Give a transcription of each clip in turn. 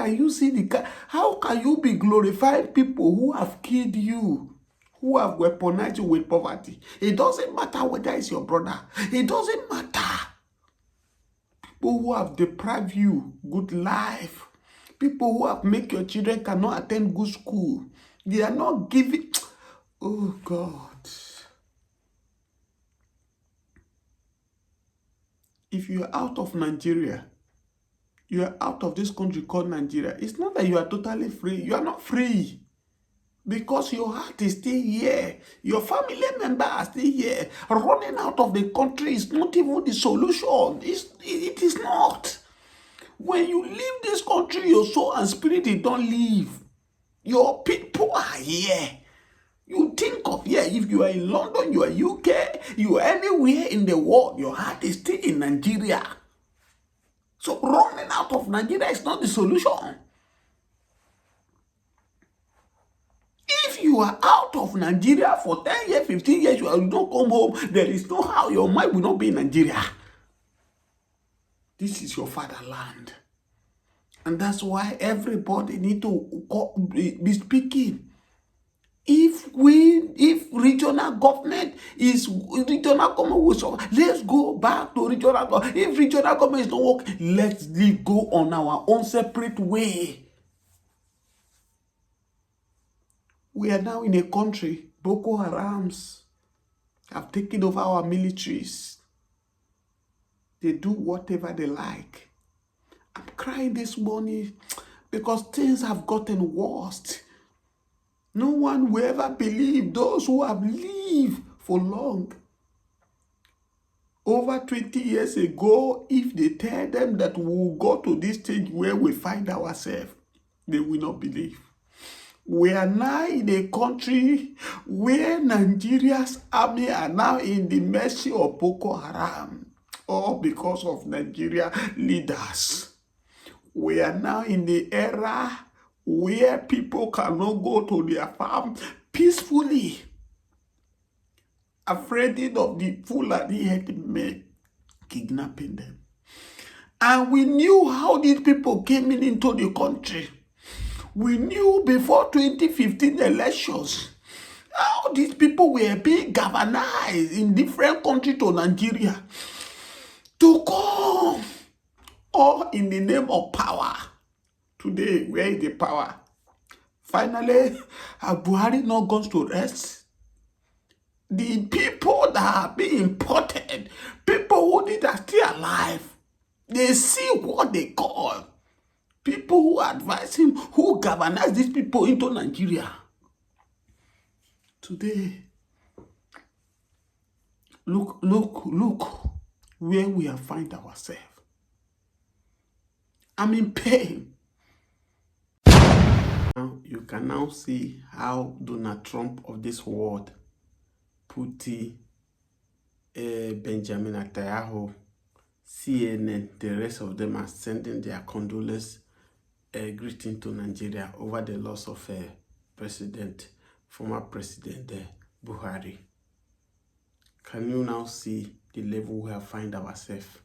can you see how can you be glorifying people who have killed you, who have weaponized you with poverty? It doesn't matter whether it's your brother. It doesn't matter. People who have deprived you good life. People who have made your children cannot attend good school. They are not giving. Oh God. If you are out of Nigeria, you are out of this country called Nigeria, it's not that you are totally free. You are not free. Because your heart is still here. Your family members are still here. Running out of the country is not even the solution. It is not. When you leave this country, your soul and spirit, they don't leave. Your people are here. You think of, if you are in London, you are UK, you are anywhere in the world, your heart is still in Nigeria. So running out of Nigeria is not the solution. If you are out of Nigeria for 10 years, 15 years, you don't come home, there is no how your mind will not be in Nigeria. This is your fatherland. And that's why everybody need to be speaking. If regional government will solve, let's go back to regional government. If regional government is not working, let's go on our own separate way. We are now in a country, Boko Harams have taken over our militaries. They do whatever they like. I'm crying this morning because things have gotten worse. No one will ever believe those who have lived for long. Over 20 years ago, if they tell them that we will go to this stage where we find ourselves, they will not believe. We are now in a country where Nigeria's army are now in the mercy of Boko Haram, all because of Nigeria leaders. We are now in the era where people cannot go to their farm peacefully, afraid of the Fulani headmen kidnapping them. And we knew how these people came into the country. We knew before 2015 elections how these people were being galvanized in different countries to Nigeria to come, all in the name of power. Today, where is the power? Finally, Buhari not goes to rest. The people that are being imported, people who are still alive, they see what they call people who advise him, who galvanize these people into Nigeria. Today, look where we have find ourselves. I'm in pain. Now you can now see how Donald Trump of this world, Putin, Benjamin Netanyahu, CNN, the rest of them are sending their condolence greeting to Nigeria over the loss of former President Buhari. Can you now see the level we have find ourselves?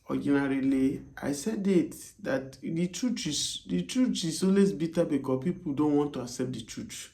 Ordinarily, I said it that the truth is always bitter because people don't want to accept the truth.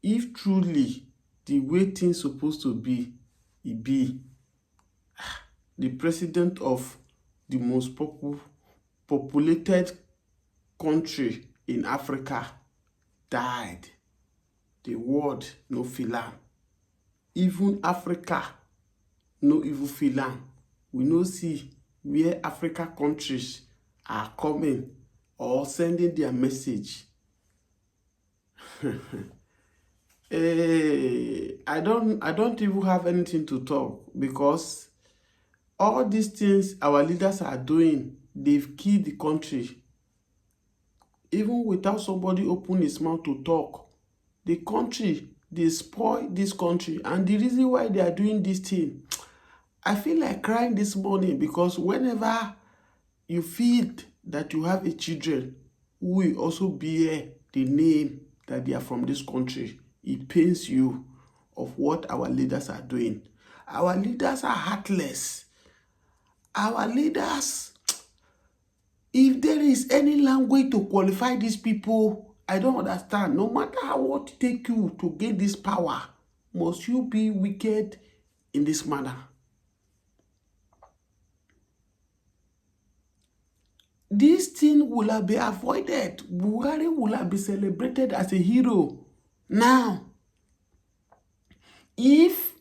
If truly the way things supposed to be, the president of the most populated country in Africa died, the world no feel am. Even Africa no even feel am. We no see where Africa countries are coming or sending their message. I don't even have anything to talk because all these things our leaders are doing, they've killed the country. Even without somebody open his mouth to talk, the country, they spoil this country. And the reason why they are doing this thing, I feel like crying this morning because whenever you feel that you have a children who will also bear the name that they are from this country, it pains you of what our leaders are doing. Our leaders are heartless. Our leaders, If there is any language to qualify these people, I don't understand. No matter how what take you to get this power, must you be wicked in this manner? This thing will have been avoided. Buhari will have been celebrated as a hero. Now, if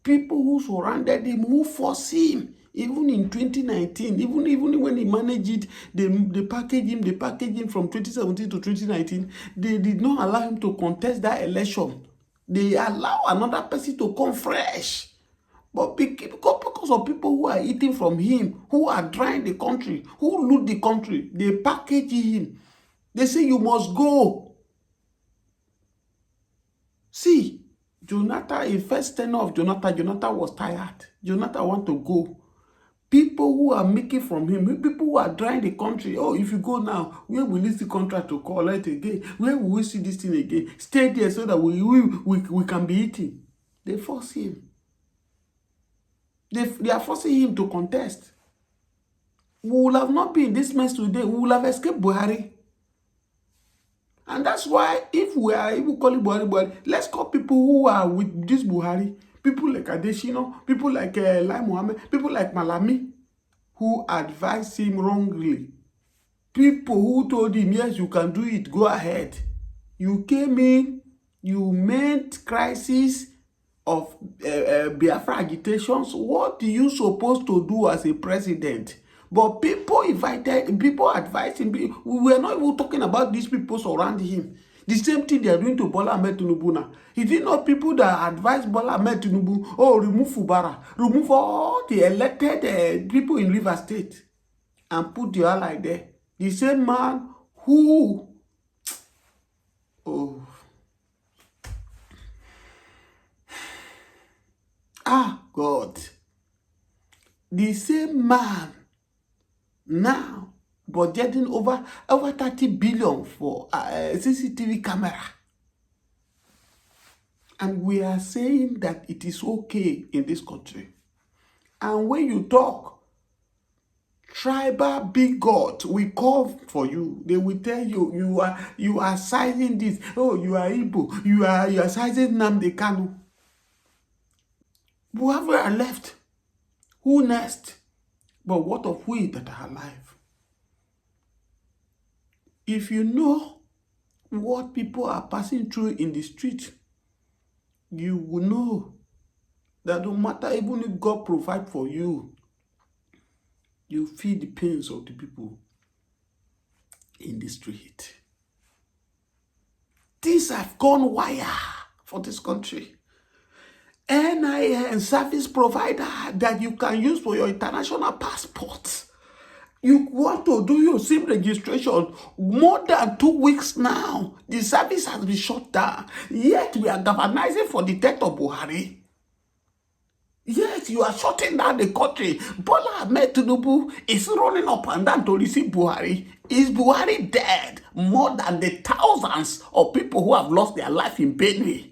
people who surrounded him, who forced him, even in 2019, even when he managed it, they packaged him from 2017 to 2019. They did not allow him to contest that election. They allow another person to come fresh. But because of people who are eating from him, who are drying the country, who loot the country, they package him. They say, you must go. See, Jonathan, in first tenure of Jonathan was tired. Jonathan want to go. People who are making from him, people who are drying the country, oh, if you go now, where will this contract to collect again? Where will we see this thing again? Stay there so that we can be eating. They force him. They are forcing him to contest. We will have not been in this mess today. We will have escaped Buhari. And that's why if we are even calling Buhari, let's call people who are with this Buhari. People like Adeshino, people like Lai Mohammed, people like Malami, who advised him wrongly. People who told him, yes, you can do it, go ahead. You came in, you made crisis of Biafra agitations. What are you supposed to do as a president? But people advised him. We were not even talking about these people surrounding him. The same thing they are doing to Bola Ahmed Tinubu now. Is it not people that advise Bola Ahmed Tinubu, oh, remove Fubara, remove all the elected people in Rivers State and put the ally there? The same man who, oh, God, the same man now budgeting over 30 billion for CCTV camera. And we are saying that it is okay in this country. And when you talk, tribal bigot will call for you. They will tell you you are sizing this. Oh, you are Igbo. You are sizing Nnamdi Kanu. Whoever are left, who next? But what of we that are alive? If you know what people are passing through in the street, you will know that no matter even if God provide for you, you feel the pains of the people in the street. Things have gone wire for this country. NIN service provider that you can use for your international passport. You want to do your SIM registration more than 2 weeks now. The service has been shut down. Yet we are galvanizing for the death of Buhari. Yet you are shutting down the country. Bola Ahmed Tinubu is running up and down to receive Buhari. Is Buhari dead more than the thousands of people who have lost their life in Benue?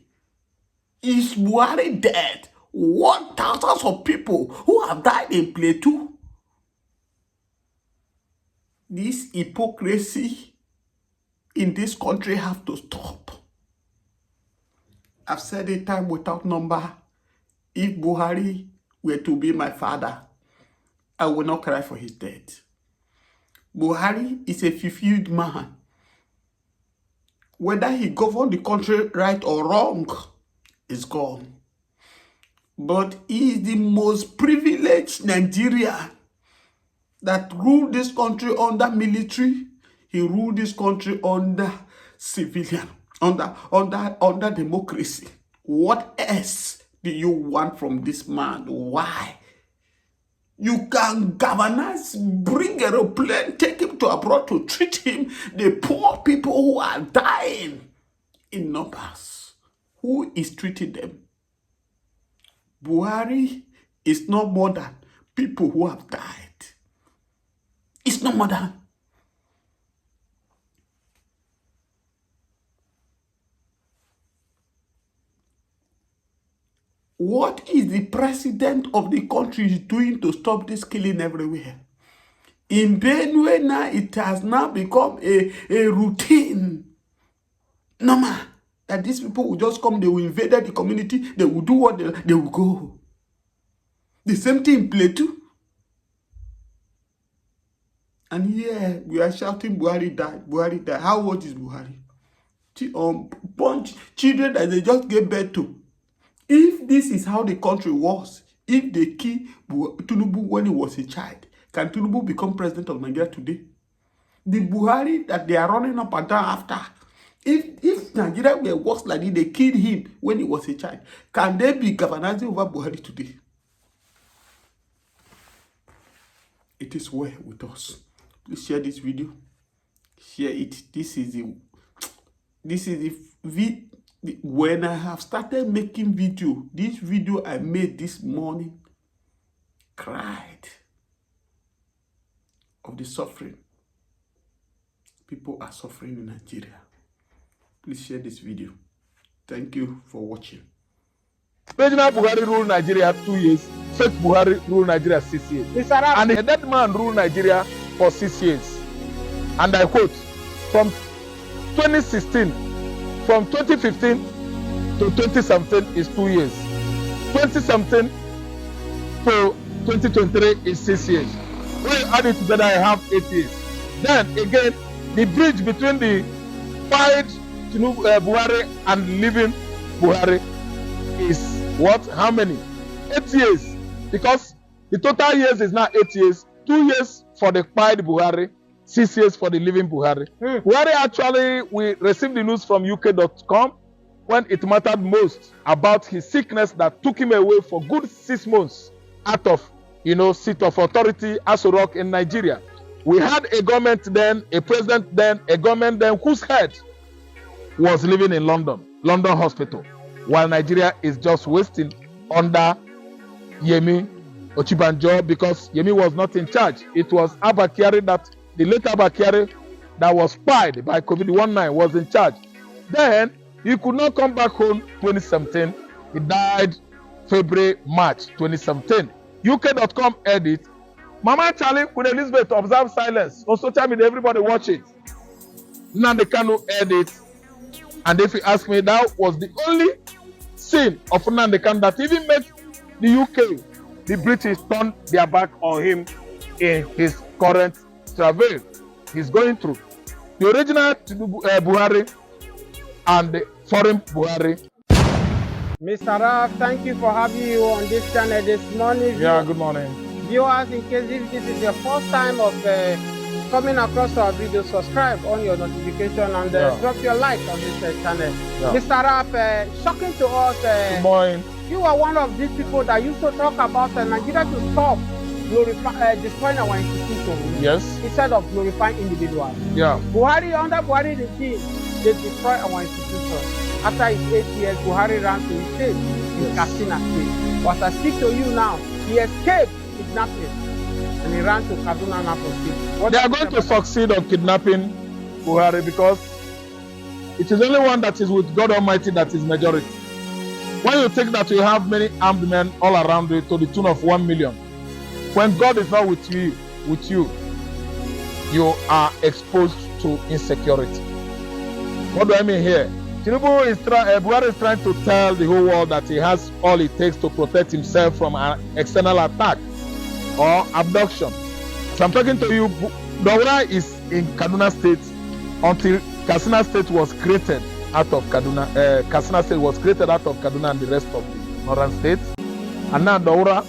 Is Buhari dead? What thousands of people who have died in Plateau? This hypocrisy in this country have to stop. I've said it time without number. If Buhari were to be my father, I will not cry for his death. Buhari is a fulfilled man. Whether he governed the country right or wrong is gone. But he is the most privileged Nigerian that ruled this country under military. He ruled this country under civilian, under democracy. What else do you want from this man? Why? You can galvanize, bring a aeroplane, take him to abroad to treat him. The poor people who are dying in numbers. Who is treating them? Buhari is not more than people who have died. It's not more than. What is the president of the country doing to stop this killing everywhere? In Benue now, it has now become a routine. Normal. That these people will just come, they will invade the community, they will do what they will go. The same thing in Plateau. And here we are shouting, Buhari died, Buhari died. How old is Buhari? Bunch children that they just gave birth to. If this is how the country was, if they kill Tinubu when he was a child, can Tinubu become president of Nigeria today? The Buhari that they are running up and down after, if Nigeria were worse like this, they killed him when he was a child, can they be governing over Buhari today? It is well with us. Please share this video. Share it. When I have started making video, this video I made this morning, cried of the suffering. People are suffering in Nigeria. Please share this video. Thank you for watching. President Buhari ruled Nigeria 2 years. Fake Buhari ruled Nigeria 6 years. And a dead man ruled Nigeria for 6 years. And I quote, from 2016, from 2015 to 2017 is 2 years. 2017 to 2023 is 6 years. When you add it together, I have 8 years. Then again, the bridge between the fired Buhari and living Buhari is what? How many? 8 years. Because the total years is now 8 years. 2 years for the fired Buhari, 6 years for the living Buhari. Buhari actually, we received the news from UK.com when it mattered most about his sickness that took him away for good 6 months out of, seat of authority, Aso Rock in Nigeria. We had a government then, a president then, a government then whose head was living in London Hospital, while Nigeria is just wasting under Yemi Ochibanjo because Yemi was not in charge. It was Abakari the late Abakari that was spied by COVID-19 was in charge. Then he could not come back home 2017. He died February, March 2017. UK.com edit. Mama Charlie with Elizabeth observe silence. On social media, everybody watch it. Nnamdi Kanu edit. And if you ask me, that was the only scene of Nnamdi Kanu that even made the UK, the British, turn their back on him in his current travail he's going through. The original Buhari and the foreign Buhari. Mr. Raf, thank you for having you on this channel this morning. Yeah, good morning. Viewers, in case if this is your first time of coming across our video, subscribe on your notification and drop your like on this channel. Yeah. Mr. Raf, shocking to us. Good morning. You are one of these people that used to talk about Nigeria to stop destroying our institutions. Yes. Instead of glorifying individuals. Yeah. Under Buhari regime, they destroy our institutions. After his 8 years, Buhari ran to his state in Katsina State. But I speak to you now, he escaped kidnapping and he ran to Kaduna Napo State. They are going to succeed on kidnapping Buhari because it is only one that is with God Almighty that is majority. When you take that you have many armed men all around you to the tune of 1 million, when God is not with you, you are exposed to insecurity. What do I mean here? Buhari is trying to tell the whole world that he has all it takes to protect himself from an external attack or abduction. So I'm talking to you, Daura is in Kaduna State until Katsina State was created out of Kaduna. Katsina State was created out of Kaduna and the rest of the northern states. And now Daura,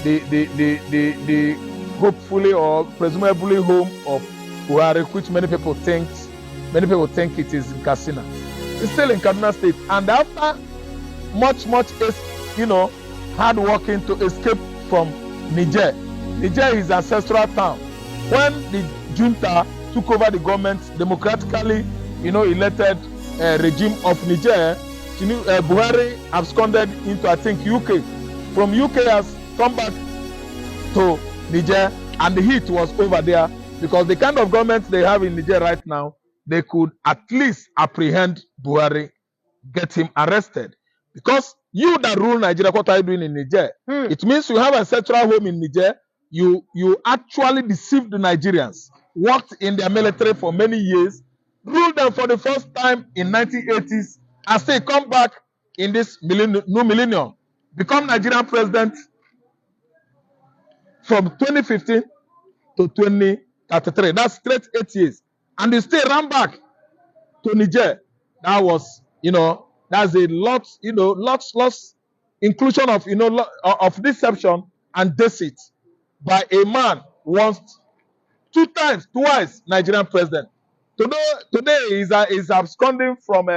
the hopefully or presumably home of Buhari, which many people think it is in Katsina. It's still in Kaduna State. And after much hard working to escape from Niger is ancestral town. When the junta took over the government, democratically, elected regime of Niger, Buhari absconded into, I think, UK. From UK has come back to Niger, and the heat was over there because the kind of government they have in Niger right now, they could at least apprehend Buhari, get him arrested. Because you that rule Nigeria, what are you doing in Niger? It means you have a central home in Niger, you actually deceived the Nigerians, worked in their military for many years, ruled them for the first time in 1980s, and still come back in this new millennium, become Nigerian president from 2015 to 2033. That's straight 8 years. And you still run back to Niger. That was, that's a lot, lots inclusion of, of deception and deceit by a man once, twice Nigerian president. Today is absconding from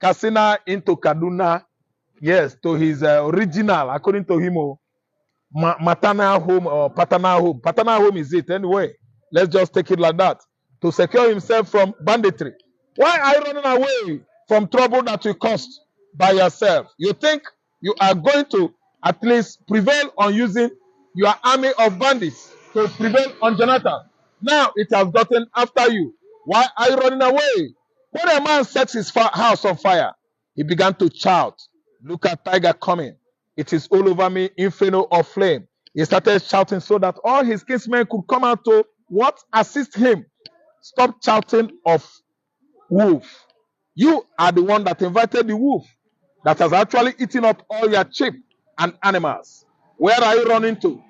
Katsina into Kaduna, yes, to his original, according to him, maternal home or paternal home. Paternal home is it anyway. Let's just take it like that. To secure himself from banditry. Why are you running away from trouble that you caused by yourself? You think you are going to at least prevail on using your army of bandits to prevail on Jonathan? Now it has gotten after you. Why are you running away? When a man sets his house on fire, he began to shout, "Look at tiger coming. It is all over me, inferno of flame." He started shouting so that all his kinsmen could come out to what? Assist him. Stop shouting of wolf. You are the one that invited the wolf that has actually eaten up all your sheep and animals. Where are you running to?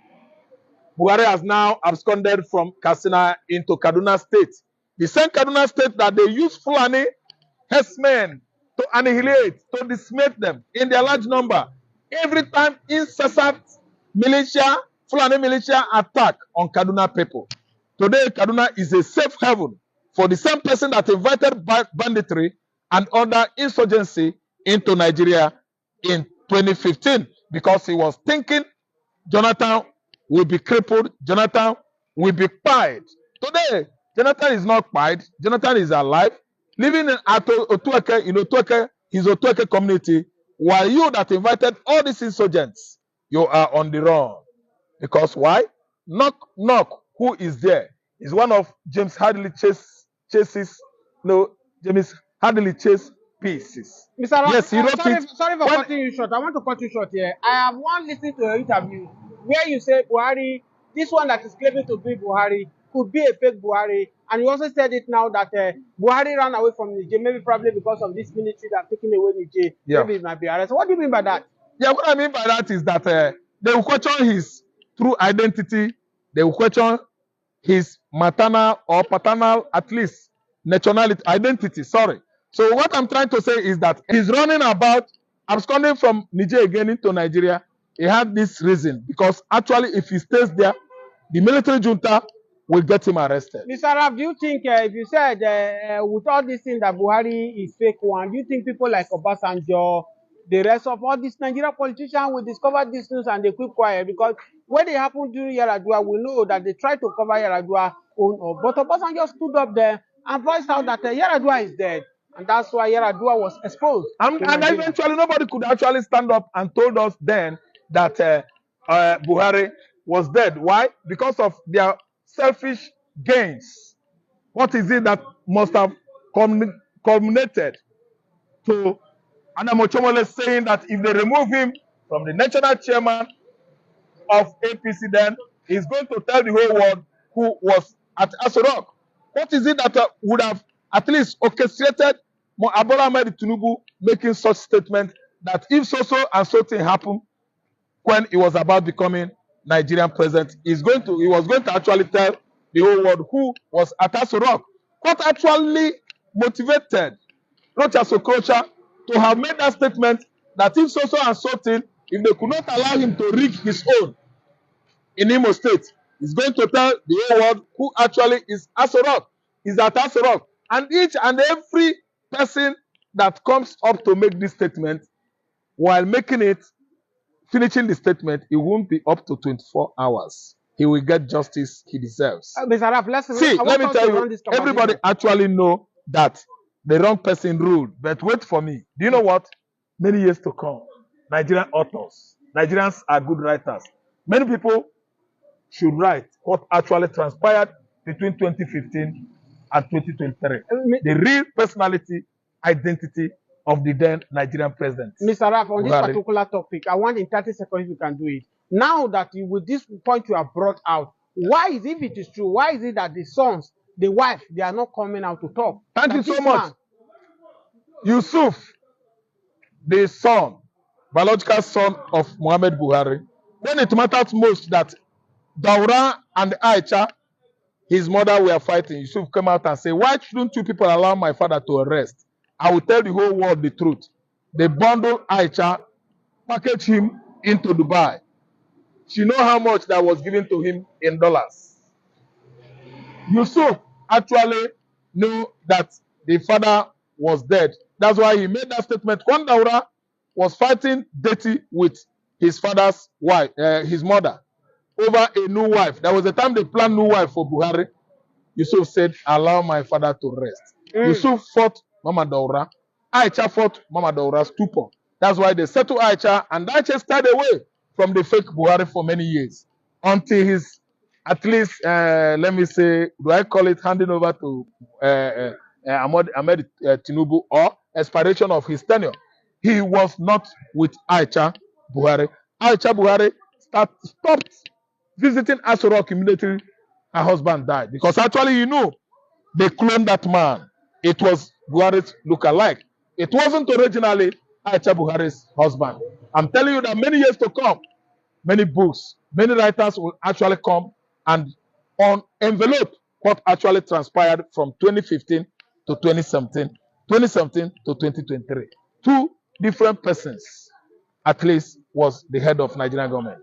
Buhari has now absconded from Katsina into Kaduna State. The same Kaduna State that they use Fulani herdsmen to annihilate, to decimate them in their large number. Every time incessant militia, Fulani militia attack on Kaduna people. Today, Kaduna is a safe haven for the same person that invited banditry and other insurgency into Nigeria in 2015 because he was thinking Jonathan will be crippled, Jonathan will be pied. Today, Jonathan is not pied, Jonathan is alive, living in Otueke, his Otueke community, while you that invited all these insurgents, you are on the run. Because why? Knock, knock, who is there? Is one of James Hadley Chase's pieces. Mr. Ross, Yes, he wrote it. Sorry for cutting you short. I want to cut you short here. I have one listening to your interview where you say Buhari, this one that is claiming to be Buhari, could be a fake Buhari. And you also said it now that Buhari ran away from Niger, maybe probably because of this military that taking away Niger. Yeah. Maybe it might be arrested. What do you mean by that? Yeah, what I mean by that is that they will question his true identity. They will question his maternal or paternal, at least, nationality, identity, sorry. So what I'm trying to say is that he's running about, absconding from Niger again into Nigeria. He had this reason, because actually if he stays there, the military junta will get him arrested. Mr. Raf, do you think, if you said with all these things that Buhari is fake one, do you think people like Obasanjo, the rest of all these Nigerian politicians will discover these news and they keep quiet? Because when they happened during Yaradua, we know that they tried to cover Yaradua own up. But Obasanjo stood up there and voiced out that Yaradua is dead. And that's why Yaradua was exposed. And eventually nobody could actually stand up and told us then that Buhari was dead. Why? Because of their selfish gains. What is it that must have culminated to Adamo Chomole saying that if they remove him from the national chairman of APC, then he's going to tell the whole world who was at Aso Rock? What is it that would have at least orchestrated Bola Ahmed Tinubu making such statement that if so and so thing happened when he was about becoming Nigerian president, he was going to actually tell the whole world who was at Aso Rock? What actually motivated Rochas Okocha to have made that statement that if so and so thing, if they could not allow him to rig his own in Imo State, he's going to tell the whole world who actually is Aso Rock, is at Aso Rock. And each and every person that comes up to make this statement, while making it, finishing the statement, it won't be up to 24 hours. He will get justice he deserves. Mr. Raf, let me tell you, everybody actually know that the wrong person ruled. But wait for me. Do you know what? Many years to come, Nigerian authors, Nigerians are good writers. Many people should write what actually transpired between 2015 and 2023. The real personality, identity of the then Nigerian president. Mr. Raf, on Buhari. this particular topic, I want in 30 seconds if you can do it. Now that with this point you have brought out, why is, if it is true, why is it that the sons, the wife, they are not coming out to talk? Thank you That so this much. man, Yusuf, the son, biological son of Muhammad Buhari, when it matters most that Daura and Aicha, his mother, were fighting, Yusuf came out and said, why shouldn't you people allow my father to arrest? I will tell the whole world the truth. They bundled Aicha, package him into Dubai. She know how much that was given to him in dollars. Yusuf actually knew that the father was dead. That's why he made that statement. When Daura was fighting dirty with his father's wife, his mother, over a new wife. There was a time they planned new wife for Buhari. Yusuf said, allow my father to rest. Yusuf fought Mama Daura. Aicha fought Mama Daura's stupor. That's why they settled Aicha, and Aicha stayed away from the fake Buhari for many years until his, at least, let me say, do I call it handing over to Ahmed Tinubu, or expiration of his tenure. He was not with Aicha Buhari. Aicha Buhari stopped visiting Aso Rock immediately her husband died, because actually, you know, they cloned that man. It was Buhari's look-alike. It wasn't originally Aicha Buhari's husband. I'm telling you that many years to come, many books, many writers will actually come and on envelope what actually transpired from 2015 to 2017, 2017 to 2023. Two different persons, at least, was the head of Nigerian government.